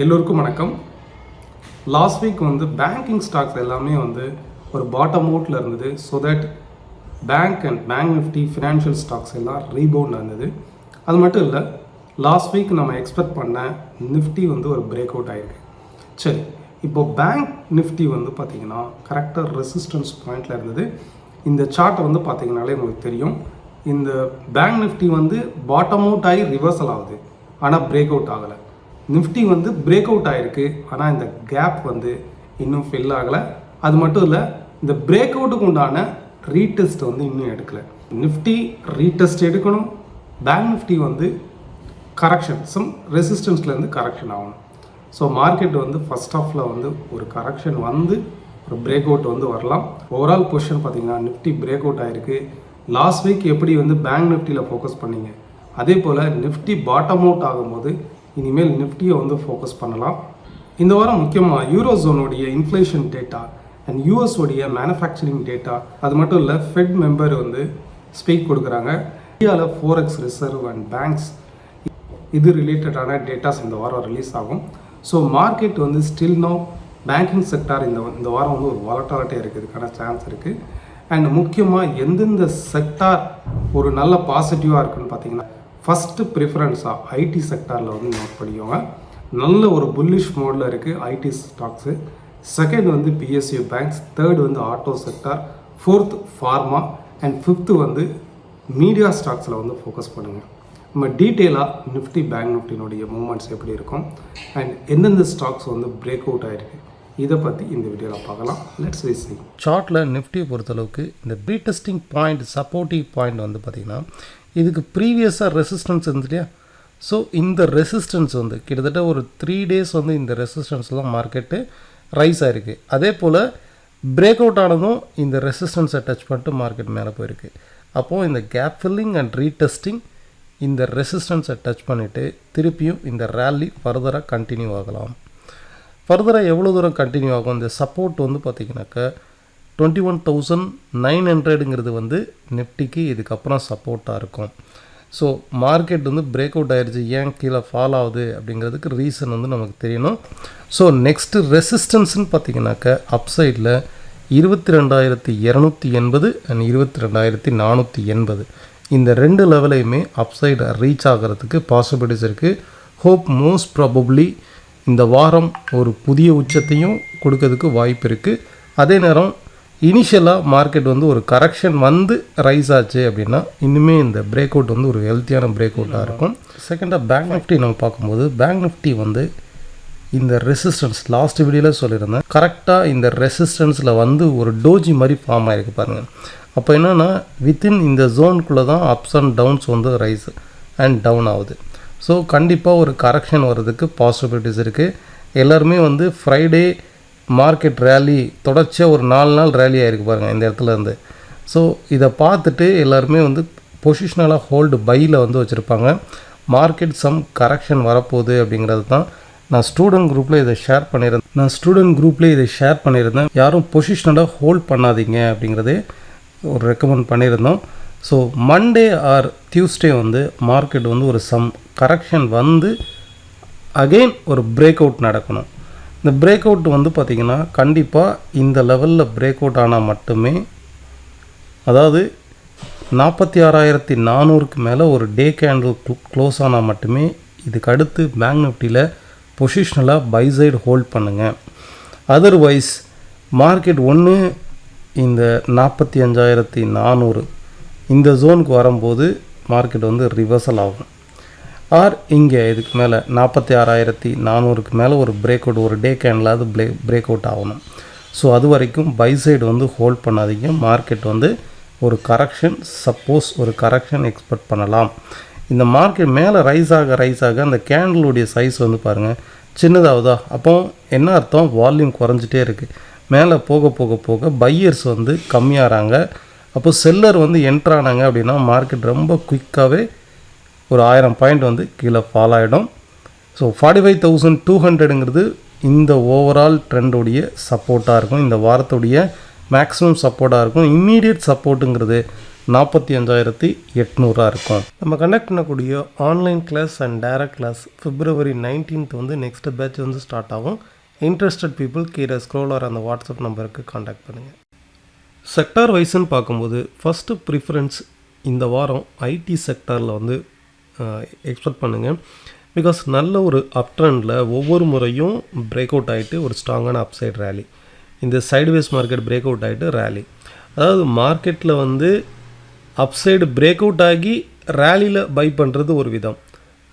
எல்லோருக்கும் வணக்கம். Last week banking stocks எல்லாமே ஒரு பாட்டம் அவுட்டில் இருந்தது. So that bank Nifty financial stocks எல்லாம் ரீபவுண்ட் இருந்தது. அது மட்டும் இல்லை, லாஸ்ட் வீக் நம்ம எக்ஸ்பெக்ட் பண்ண நிஃப்டி ஒரு பிரேக் அவுட் ஆகிருக்கு. சரி, இப்போது பேங்க் நிஃப்டி பார்த்திங்கன்னா கரெக்டாக ரெசிஸ்டன்ஸ் பாயிண்டில் இருந்தது. இந்த சார்ட்டை பார்த்திங்கனாலே உங்களுக்கு தெரியும். இந்த பேங்க் நிஃப்டி பாட்டம் அவுட் ஆகி ரிவர்சல் ஆகுது, ஆனால் பிரேக் அவுட் ஆகலை. நிஃப்டி பிரேக் அவுட் ஆகிருக்கு, ஆனால் இந்த கேப் இன்னும் ஃபில் ஆகலை. அது மட்டும் இல்லை, இந்த பிரேக் அவுட்டுக்கு உண்டான ரீடெஸ்ட் இன்னும் எடுக்கலை. நிஃப்டி ரீடெஸ்ட் எடுக்கணும். பேங்க் நிஃப்டி கரெக்ஷன், சம் ரெசிஸ்டன்ஸ்லேருந்து கரெக்ஷன் ஆகணும். ஸோ மார்க்கெட் ஃபஸ்ட் ஹாஃபில் ஒரு கரெக்ஷன் ஒரு பிரேக் அவுட் வரலாம். ஓவரால் பொசிஷன் பார்த்திங்கன்னா நிஃப்டி பிரேக் அவுட் ஆகிருக்கு. லாஸ்ட் வீக் எப்படி பேங்க் நிஃப்டியில் ஃபோக்கஸ் பண்ணிங்க, அதே போல் நிஃப்டி பாட்டம் அவுட் ஆகும்போது இனிமேல் நிஃப்டியை ஃபோக்கஸ் பண்ணலாம். இந்த வாரம் முக்கியமாக யூரோசோனுடைய இன்ஃப்ளேஷன் டேட்டா அண்ட் யூஎஸோடைய மேனுஃபேக்சரிங் டேட்டா, அது மட்டும் இல்லை ஃபெட் மெம்பர் ஸ்பீக் கொடுக்குறாங்க. இந்தியாவில் ஃபோரெக்ஸ் ரிசர்வ் அண்ட் பேங்க்ஸ் இது ரிலேட்டடான டேட்டாஸ் இந்த வாரம் ரிலீஸ் ஆகும். So market still no banking sector இந்த வாரம் ஒரு வாலட்டாலிட்டியாக இருக்கிறதுக்கான சான்ஸ் இருக்குது. அண்ட் முக்கியமாக எந்தெந்த செக்டார் ஒரு நல்ல பாசிட்டிவாக இருக்குன்னு பார்த்தீங்கன்னா, ஃபஸ்ட்டு ப்ரிஃபரன்ஸாக ஐடி செக்டாரில் நோட் பண்ணிக்கோங்க. நல்ல ஒரு புல்லிஷ் மோடில் இருக்குது IT stocks. Second PSU banks, third auto sector, fourth pharma and fifth media ஸ்டாக்ஸில் ஃபோக்கஸ் பண்ணுங்கள். நம்ம டீட்டெயிலாக நிஃப்டி பேங்க் நிஃப்டினுடைய மூவ்மெண்ட்ஸ் எப்படி இருக்கும் அண்ட் எந்தெந்த ஸ்டாக்ஸ் பிரேக் அவுட் ஆகிருக்கு, இதை பற்றி இந்த வீடியோவில் பார்க்கலாம். Let's see. சார்ட்டில் நிஃப்டியை பொறுத்தளவுக்கு இந்த ரீடெஸ்டிங் பாயிண்ட், சப்போர்ட்டிவ் பாயிண்ட் பார்த்திங்கன்னா இதுக்கு ப்ரீவியஸாக ரெசிஸ்டன்ஸ் இருந்து இல்லையா. ஸோ இந்த ரெசிஸ்டன்ஸ் கிட்டத்தட்ட ஒரு 3 days இந்த ரெசிஸ்டன்ஸில் தான் மார்க்கெட்டு ரைஸ் ஆகிருக்கு. அதே போல் பிரேக் அவுட் ஆனதும் இந்த ரெசிஸ்டன்ஸை டச் பண்ணிட்டு மார்க்கெட் மேலே போயிருக்கு. அப்போது இந்த கேப் ஃபில்லிங் அண்ட் ரீடெஸ்டிங் இந்த ரெசிஸ்டன்ஸை டச் பண்ணிவிட்டு திருப்பியும் இந்த ரேலி ஃபர்தராக கண்டினியூ ஆகலாம். ஃபர்தராக எவ்வளோ தூரம் கண்டினியூ ஆகும்? இந்த சப்போர்ட் பார்த்திங்கனாக்கா 21,900ங்கிறது நிஃப்டிக்கு இதுக்கப்புறம் சப்போர்ட்டாக இருக்கும். ஸோ மார்க்கெட் பிரேக் அவுட் ஆகிடுச்சு, ஏன் கீழே ஃபால் ஆகுது அப்படிங்கிறதுக்கு ரீசன் நமக்கு தெரியணும். ஸோ நெக்ஸ்ட்டு ரெசிஸ்டன்ஸ்னு பார்த்திங்கனாக்கா அப்சைடில் 22,280 அண்ட் 22,480 இந்த 2 லெவலையுமே அப்சைடு ரீச் ஆகிறதுக்கு பாசிபிலிட்டிஸ் இருக்குது. ஹோப் மோஸ்ட் ப்ராபப்ளி இந்த வாரம் ஒரு புதிய உச்சத்தையும் கொடுக்கறதுக்கு வாய்ப்பு இருக்குது. அதே நேரம் இனிஷியலாக மார்க்கெட் ஒரு கரெக்ஷன் ரைஸ் ஆச்சு அப்படின்னா இன்னுமே இந்த பிரேக் அவுட் ஒரு ஹெல்த்தியான பிரேக் அவுட்டாக இருக்கும். செகண்டாக பேங்க் நிஃப்டி நம்ம பார்க்கும்போது, பேங்க் நிஃப்டி இந்த ரெசிஸ்டன்ஸ் லாஸ்ட் வீடியோவில் சொல்லியிருந்தேன், கரெக்டாக இந்த ரெசிஸ்டன்ஸில் ஒரு டோஜி மாதிரி ஃபார்ம் ஆகிருக்கு பாருங்கள். அப்போ என்னென்னா வித்தின் இந்த ஜோனுக்குள்ளே தான் ups and downs rise and down ஆகுது. ஸோ கண்டிப்பாக ஒரு கரெக்ஷன் வர்றதுக்கு பாசிபிலிட்டிஸ் இருக்குது. எல்லாருமே ஃப்ரைடே மார்க்கெட் ரேலி தொடர்ச்சியாக ஒரு 4 நாள் ரேலி ஆகிருக்கு பாருங்கள் இந்த இடத்துல இருந்து. ஸோ இதை பார்த்துட்டு எல்லாருமே பொசிஷனலாக ஹோல்டு பையில் வச்சுருப்பாங்க. மார்க்கெட் சம் கரெக்ஷன் வரப்போகுது அப்படிங்கிறது தான் நான் ஸ்டூடெண்ட் குரூப்பில் இதை ஷேர் பண்ணியிருந்தேன். யாரும் பொசிஷனலாக ஹோல்ட் பண்ணாதீங்க அப்படிங்கிறதே ஒரு ரெக்கமெண்ட் பண்ணியிருந்தோம். So Monday R Tuesday market ஒரு சம் கரெக்ஷன் அகெயின் ஒரு பிரேக் அவுட் நடக்கணும். இந்த பிரேக் அவுட் பார்த்திங்கன்னா கண்டிப்பாக இந்த லெவலில் பிரேக் அவுட் ஆனால் மட்டுமே, அதாவது 46,400க்கு மேலே ஒரு டே கேண்டில் க்ளோஸ் ஆனால் மட்டுமே இதுக்கு அடுத்து பேங்க் நிஃப்டியில் பொசிஷனலாக பை சைடு ஹோல்ட் பண்ணுங்கள். அதர்வைஸ் மார்க்கெட் ஒன்று இந்த 45,400 இந்த ஜோனுக்கு வரும்போது மார்க்கெட் ரிவர்சல் ஆகும். ஆர் இங்கே இதுக்கு மேலே 46,400க்கு மேலே ஒரு பிரேக் அவுட், ஒரு டே கேண்டிலாவது பிரேக் அவுட் ஆகணும். ஸோ அது வரைக்கும் பை சைடு ஹோல்ட் பண்ணாதீங்க. மார்க்கெட் ஒரு கரெக்ஷன், சப்போஸ் ஒரு கரெக்ஷன் எக்ஸ்பெக்ட் பண்ணலாம். இந்த மார்க்கெட் மேலே ரைஸ் ஆக அந்த கேண்டிலுடைய சைஸ் பாருங்கள் சின்னதாகுதா. அப்போ என்ன அர்த்தம்? வால்யூம் குறைஞ்சிட்டே இருக்குது. மேலே போக போக போக பையர்ஸ் கம்மியாகிறாங்க. அப்போ செல்லர் என்ட்ரானாங்க அப்படின்னா மார்க்கெட் ரொம்ப குயிக்காகவே ஒரு 1000 பாயிண்ட் கீழே ஃபால் ஆகிடும். ஸோ 45,200ங்கிறது இந்த ஓவரால் ட்ரெண்டுடைய சப்போர்ட்டாக இருக்கும், இந்த வாரத்துடைய மேக்ஸிமம் சப்போர்ட்டாக இருக்கும். இம்மீடியட் சப்போர்ட்டுங்கிறது 45,800 இருக்கும். நம்ம கண்டக்ட் பண்ணக்கூடிய online class and direct class February 19th வந்து நெக்ஸ்ட் பேட்ச் வந்து ஸ்டார்ட் ஆகும். இன்ட்ரெஸ்டட் பீப்புள் கீழே ஸ்க்ரோலர் அந்த வாட்ஸ்அப் நம்பருக்கு காண்டாக்ட் பண்ணுங்கள். செக்டார் வைஸ்ன்னு பார்க்கும்போது ஃபஸ்ட்டு ப்ரிஃபரன்ஸ் இந்த வாரம் ஐடி செக்டாரில் வந்து எக்ஸ்பெக்ட் பண்ணுங்கள். பிகாஸ் நல்ல ஒரு அப் ட்ரெண்டில் ஒவ்வொரு முறையும் பிரேக் அவுட் ஆகிட்டு ஒரு ஸ்ட்ராங்கான அப்சைட் ரேலி, இந்த சைட்வேஸ் மார்க்கெட் பிரேக் அவுட் ஆகிட்டு ரேலி, அதாவது மார்க்கெட்டில் வந்து அப்சைடு பிரேக் அவுட் ஆகி ரேலியில் பை பண்ணுறது ஒரு விதம்.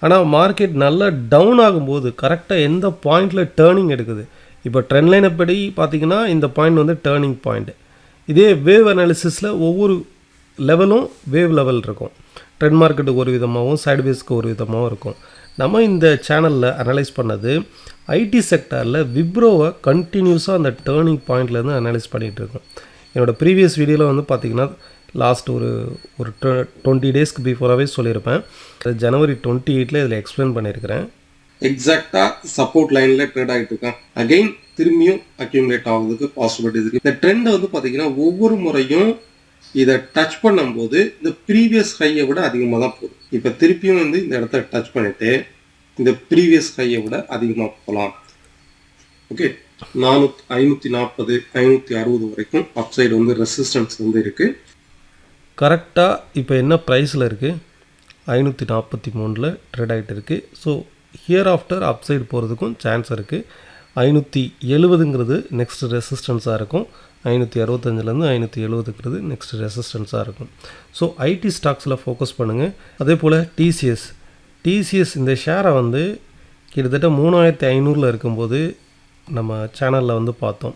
ஆனால் மார்க்கெட் நல்லா டவுன் ஆகும்போது கரெக்டாக எந்த பாயிண்டில் டேர்னிங் எடுக்குது. இப்போ ட்ரெண்ட் லைனை படி பார்த்திங்கன்னா இந்த பாயிண்ட் வந்து டேர்னிங் பாயிண்ட். இதே வேவ் அனாலிசிஸில் ஒவ்வொரு லெவலும் வேவ் லெவல் இருக்கும். ட்ரெண்ட் மார்க்கெட்டுக்கு ஒரு விதமாகவும் சைட்வேஸ்க்கு ஒரு விதமாகவும் இருக்கும். நம்ம இந்த சேனலில் அனலைஸ் பண்ணது ஐடி செக்டாரில் விப்ரோவை கண்டினியூஸாக அந்த டேர்னிங் பாயிண்ட்லேருந்து அனலைஸ் பண்ணிகிட்டு இருக்கோம். என்னோடய ப்ரீவியஸ் வீடியோவில் வந்து பார்த்திங்கன்னா லாஸ்ட் ஒரு 20 டேஸ்க்கு பிஃபோராகவே சொல்லியிருப்பேன். January 28 இதில் எக்ஸ்பிளைன் பண்ணியிருக்கிறேன். எக்ஸாக்டாக சப்போர்ட் லைனில் ட்ரேட் ஆகிட்டு இருக்கேன். அகெயின் திரும்பியும் அக்யூமுலேட் ஆகுறதுக்கு பாசிபிலிட்டி இருக்குது. இந்த ட்ரெண்டை வந்து பார்த்தீங்கன்னா ஒவ்வொரு முறையும் இதை டச் பண்ணும்போது இந்த ப்ரீவியஸ் ஹையை விட அதிகமாக தான் போகுது. இப்போ திருப்பியும் வந்து இந்த இடத்த டச் பண்ணிவிட்டு இந்த ப்ரீவியஸ் ஹையை விட அதிகமாக போகலாம். ஓகே, 540 560 வரைக்கும் அப்சைடு வந்து ரெசிஸ்டன்ஸ் வந்து இருக்குது. கரெக்டாக இப்போ என்ன ப்ரைஸில் இருக்குது? 543 ட்ரேட் ஆகிட்டு இருக்குது. ஸோ ஹியர் ஆஃப்டர் அப்சைடு போகிறதுக்கும் சான்ஸ் இருக்குது. 570ங்கிறது நெக்ஸ்ட் ரெசிஸ்டன்ஸாக இருக்கும். 565 570ங்கிறது நெக்ஸ்ட் ரெசிஸ்டன்ஸாக இருக்கும். ஸோ ஐடி ஸ்டாக்ஸில் ஃபோக்கஸ் பண்ணுங்கள். அதே போல் டிசிஎஸ் இந்த ஷேரை வந்து கிட்டத்தட்ட 3500 இருக்கும்போது நம்ம சேனலில் வந்து பார்த்தோம்.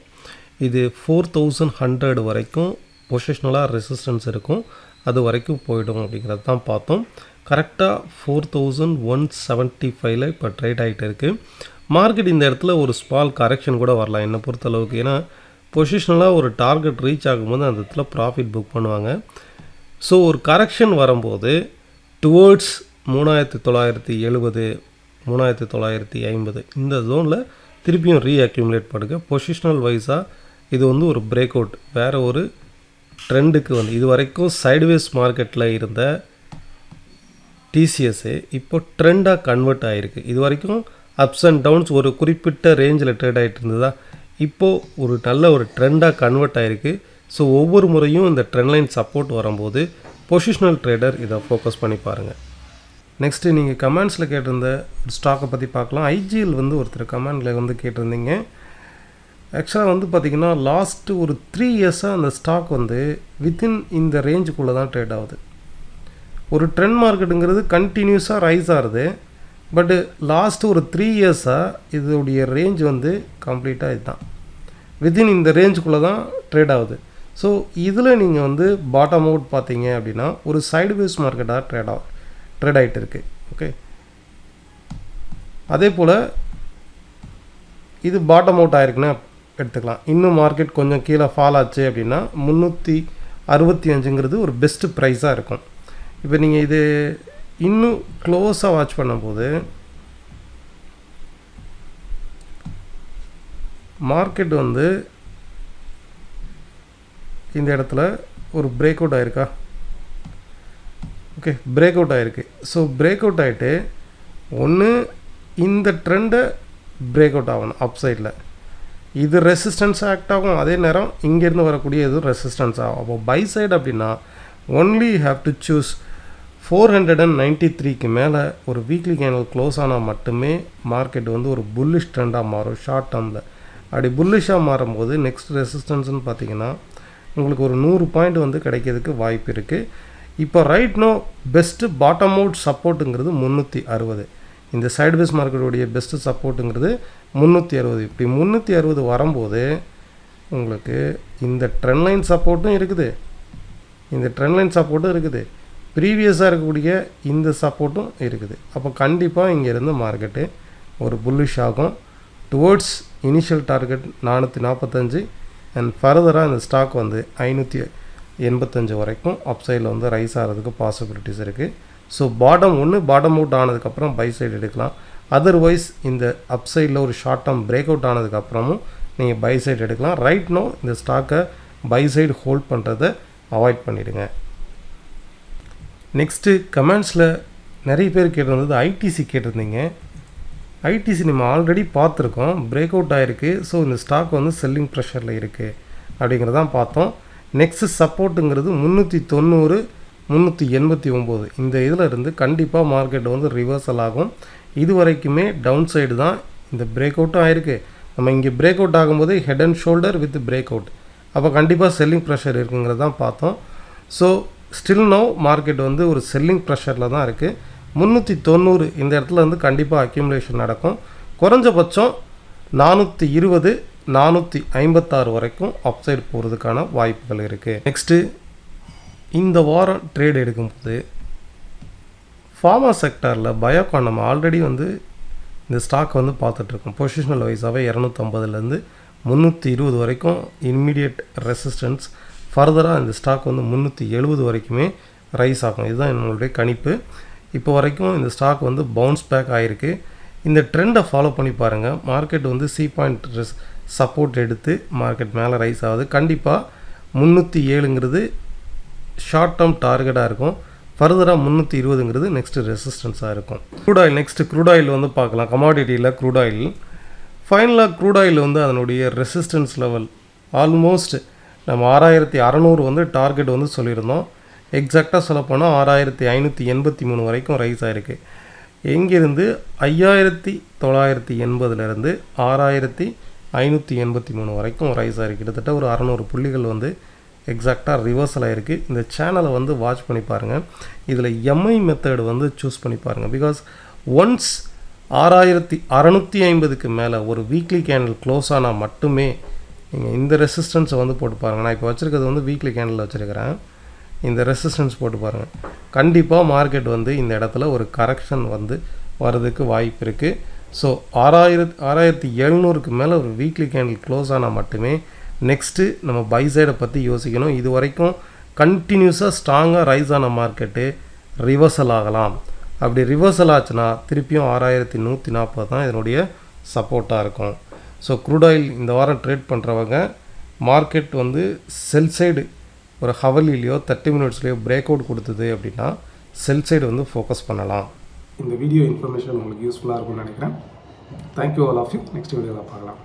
இது 4100 வரைக்கும் பொசிஷனலாக ரெசிஸ்டன்ஸ் இருக்கும், அது வரைக்கும் போயிடும் அப்படிங்கிறது தான் பார்த்தோம். கரெக்டாக 4175 இப்போ ட்ரேட் ஆகிட்டு இருக்குது. மார்க்கெட் இந்த இடத்துல ஒரு ஸ்மால் கரெக்ஷன் கூட வரலாம் என்னை பொறுத்தளவுக்கு. ஏன்னா பொசிஷனலாக ஒரு டார்கெட் ரீச் ஆகும்போது அந்த இடத்துல ப்ராஃபிட் புக் பண்ணுவாங்க. ஸோ ஒரு கரெக்ஷன் வரும்போது டுவோர்ட்ஸ் 3970 3950 இந்த ஜோனில் திருப்பியும் ரீஅக்யூமுலேட் பண்ணுங்க. பொசிஷனல் வைஸாக இது வந்து ஒரு பிரேக் அவுட் வேறு ஒரு ட்ரெண்டுக்கு வந்து இது வரைக்கும் சைட்வேஸ் மார்க்கெட்டில் இருந்த டிசிஎஸ்ஸு இப்போ ட்ரெண்டாக கன்வெர்ட் ஆகிருக்கு. இது வரைக்கும் அப்ஸ் அண்ட் டவுன்ஸ் ஒரு குறிப்பிட்ட ரேஞ்சில் ட்ரேட் ஆகிட்டு இருந்ததா, இப்போது ஒரு நல்ல ஒரு ட்ரெண்டாக கன்வெர்ட் ஆகிருக்கு. ஸோ ஒவ்வொரு முறையும் இந்த ட்ரெண்ட் லைன் சப்போர்ட் வரும்போது பொசிஷனல் ட்ரேடர் இதை ஃபோக்கஸ் பண்ணி பாருங்கள். நெக்ஸ்ட்டு நீங்கள் கமெண்ட்ஸில் கேட்டிருந்த ஒரு ஸ்டாக்கை பற்றி பார்க்கலாம். ஐஜிஎல் வந்து ஒருத்தர் கமெண்டில் வந்து கேட்டிருந்தீங்க. ஆக்சுவலாக வந்து பார்த்திங்கன்னா லாஸ்ட்டு ஒரு 3 இயர்ஸாக அந்த ஸ்டாக் வந்து வித்தின் இந்த ரேஞ்சுக்குள்ளே தான் ட்ரேட் ஆகுது. ஒரு ட்ரெண்ட் மார்க்கெட்டுங்கிறது கண்டினியூஸாக ரைஸ் ஆகுது. பட்டு லாஸ்ட்டு ஒரு 3 இயர்ஸாக இதோடைய ரேஞ்ச் வந்து கம்ப்ளீட்டாக இதுதான் வித்தின் இந்த ரேஞ்சுக்குள்ளே தான் ட்ரேட் ஆகுது. ஸோ இதில் நீங்கள் வந்து பாட்டம் அவுட் பார்த்தீங்க அப்படின்னா ஒரு சைடுவேஸ் மார்க்கெட்டாக ட்ரேட் ஆகிட்டு இருக்குது. ஓகே, அதே போல் இது பாட்டம் அவுட் ஆகிருக்குன்னா எடுத்துக்கலாம். இன்னும் மார்க்கெட் கொஞ்சம் கீழே ஃபால் ஆச்சு அப்படின்னா 365ங்கிறது ஒரு பெஸ்ட்டு ப்ரைஸாக இருக்கும். இப்போ நீங்கள் இது இன்னும் க்ளோஸாக வாட்ச் பண்ணும்போது மார்க்கெட் வந்து இந்த இடத்துல ஒரு பிரேக் அவுட் ஆகிருக்கா. ஓகே, பிரேக் அவுட் ஆகிருக்கு. ஸோ பிரேக் அவுட் ஆகிட்டு ஒன்று இந்த ட்ரெண்டை பிரேக் அவுட் ஆகணும் அப் சைடில், இது ரெசிஸ்டன்ஸ் ஆக்ட் ஆகும். அதே நேரம் இங்கேருந்து வரக்கூடிய இது ரெசிஸ்டன்ஸ் ஆகும். அப்போ பை சைடு அப்படின்னா ஒன்லி ஹேவ் டு சூஸ் 493க்கு மேலே ஒரு வீக்லி கேனல் க்ளோஸ் ஆனால் மட்டுமே மார்க்கெட் வந்து ஒரு புல்லிஷ் ட்ரெண்டாக மாறும் ஷார்ட் டேர்மில். அப்படி புல்லிஷாக மாறும்போது நெக்ஸ்ட் ரெசிஸ்டன்ஸ்னு பார்த்தீங்கன்னா உங்களுக்கு ஒரு 100 பாயிண்ட் வந்து கிடைக்கிறதுக்கு வாய்ப்பு இருக்குது. இப்போ right now best bottom out சப்போர்ட்டுங்கிறது 360. இந்த சைட்வேஸ் மார்க்கெட்டுடைய பெஸ்ட்டு சப்போர்ட்டுங்கிறது 360. இப்படி 360 வரும்போது உங்களுக்கு இந்த ட்ரெண்ட் லைன் சப்போர்ட்டும் இருக்குது, இந்த ட்ரெண்ட் லைன் சப்போர்ட்டும் இருக்குது, ப்ரீவியஸாக இருக்கக்கூடிய இந்த சப்போர்ட்டும் இருக்குது. அப்போ கண்டிப்பாக இங்கேருந்து மார்க்கெட்டு ஒரு புல்லிஷ் ஆகும் டுவோர்ட்ஸ் இனிஷியல் டார்கெட் 445 அண்ட் ஃபர்தராக இந்த ஸ்டாக் வந்து 585 வரைக்கும் அப்சைடில் வந்து ரைஸ் ஆகிறதுக்கு பாசிபிலிட்டிஸ் இருக்குது. ஸோ பாட்டம் அவுட் ஆனதுக்கப்புறம் பை சைடு எடுக்கலாம். அதர்வைஸ் இந்த அப்சைடில் ஒரு ஷார்ட் டேர்ம் பிரேக் அவுட் ஆனதுக்கப்புறமும் நீங்கள் பை சைடு எடுக்கலாம். ரைட் நோ இந்த ஸ்டாக்கை பை சைடு ஹோல்ட் பண்ணுறதை அவாய்ட் பண்ணிவிடுங்க. நெக்ஸ்ட்டு கமெண்ட்ஸில் நிறைய பேர் கேட்டிருந்தது ஐடிசி கேட்டிருந்தீங்க. ஐடிசி நம்ம ஆல்ரெடி பார்த்துருக்கோம், பிரேக் அவுட் ஆகிருக்கு. ஸோ இந்த ஸ்டாக் வந்து செல்லிங் ப்ரெஷரில் இருக்குது அப்படிங்கிறதான் பார்த்தோம். நெக்ஸ்ட்டு சப்போர்ட்டுங்கிறது 390 389 இந்த இதில் இருந்து கண்டிப்பாக மார்க்கெட் வந்து ரிவர்சல் ஆகும். இது வரைக்குமே டவுன் சைடு தான். இந்த பிரேக் அவுட்டும் ஆகிருக்கு. நம்ம இங்கே பிரேக் அவுட் ஆகும்போது head and shoulder with break out, அப்போ கண்டிப்பாக செல்லிங் ப்ரெஷர் இருக்குங்கிறது தான் பார்த்தோம். ஸோ ஸ்டில் நோ மார்க்கெட் வந்து ஒரு செல்லிங் ப்ரெஷரில் தான் இருக்குது. 390 இந்த இடத்துல வந்து கண்டிப்பாக அக்யூமுலேஷன் நடக்கும். குறைஞ்சபட்சம் 420 456 வரைக்கும் அப்சைடு போகிறதுக்கான வாய்ப்புகள் இருக்குது. நெக்ஸ்ட்டு இந்த வாரம் ட்ரேட் எடுக்கும்போது ஃபார்மா செக்டாரில் பயோகான் நம்ம ஆல்ரெடி வந்து இந்த ஸ்டாக் வந்து பார்த்துட்ருக்கோம். பொசிஷனல் வைஸாகவே 250லேருந்து 320 வரைக்கும் இம்மீடியட் ரெசிஸ்டன்ஸ். ஃபர்தராக இந்த ஸ்டாக் வந்து 370 வரைக்குமே ரைஸ் ஆகும். இதுதான் என்னுடைய கணிப்பு. இப்போ வரைக்கும் இந்த ஸ்டாக் வந்து பவுன்ஸ் பேக் ஆகிருக்கு. இந்த ட்ரெண்டை ஃபாலோ பண்ணி பாருங்கள். மார்க்கெட் வந்து சி பாயிண்ட் சப்போர்ட் எடுத்து மார்க்கெட் மேலே ரைஸ் ஆகுது. கண்டிப்பாக 307ங்கிறது ஷார்ட் டேர்ம் டார்கெட்டாக இருக்கும். ஃபர்தராக 320ங்கிறது நெக்ஸ்ட்டு ரெசிஸ்டன்ஸாக இருக்கும். க்ரூட் ஆயில் வந்து பார்க்கலாம். கமாடிட்டியில் க்ரூட் ஆயில் ஃபைனலாக க்ரூட் ஆயில் வந்து அதனுடைய ரெசிஸ்டன்ஸ் லெவல் ஆல்மோஸ்ட் நம்ம 6600 வந்து டார்கெட் வந்து சொல்லியிருந்தோம். எக்ஸாக்டாக சொல்லப்போனால் 6583 வரைக்கும் ரைஸ் ஆகிருக்கு. எங்கேருந்து 5980லேருந்து 6583 வரைக்கும் ரைஸ் ஆகிருக்கு. கிட்டத்தட்ட ஒரு 600 புள்ளிகள் வந்து எக்ஸாக்டாக ரிவர்சல் ஆகிருக்கு. இந்த சேனலை வந்து வாட்ச் பண்ணி பாருங்கள். இதில் எம்ஐ மெத்தடு வந்து சூஸ் பண்ணி பாருங்கள். பிகாஸ் ஒன்ஸ் 6650க்கு மேலே ஒரு வீக்லி கேண்டில் க்ளோஸ் ஆனால் மட்டுமே நீங்கள் இந்த ரெசிஸ்டன்ஸை வந்து போட்டு பாருங்கள். நான் இப்போ வச்சுருக்கிறது வந்து வீக்லி கேண்டில் வச்சுருக்கிறேன். இந்த ரெசிஸ்டன்ஸ் போட்டு பாருங்கள். கண்டிப்பாக மார்க்கெட் வந்து இந்த இடத்துல ஒரு கரெக்ஷன் வந்து வர்றதுக்கு வாய்ப்பு இருக்குது. ஸோ 6700க்கு மேலே ஒரு வீக்லி கேண்டில் க்ளோஸ் ஆனால் மட்டுமே நெக்ஸ்ட்டு நம்ம பை சைடை பற்றி யோசிக்கணும். இது வரைக்கும் கண்டினியூஸாக ஸ்ட்ராங்காக ரைஸ் ஆன மார்க்கெட்டு ரிவர்சல் ஆகலாம். அப்படி ரிவர்சல் ஆச்சுன்னா திருப்பியும் 6140 தான் இதனுடைய சப்போர்ட்டாக இருக்கும். ஸோ க்ரூட் ஆயில் இந்த வாரம் ட்ரேட் பண்ணுறவங்க மார்க்கெட் வந்து செல் சைடு ஒரு ஹவர்லிலையோ 30 மினிட்ஸ்லையோ பிரேக் அவுட் கொடுத்தது அப்படின்னா செல் சைடு வந்து ஃபோக்கஸ் பண்ணலாம். இந்த வீடியோ இன்ஃபர்மேஷன் உங்களுக்கு யூஸ்ஃபுல்லாக இருக்கும்னு நினைக்கிறேன். Thank you all of you. Next வீடியோவில் பார்க்கலாம்.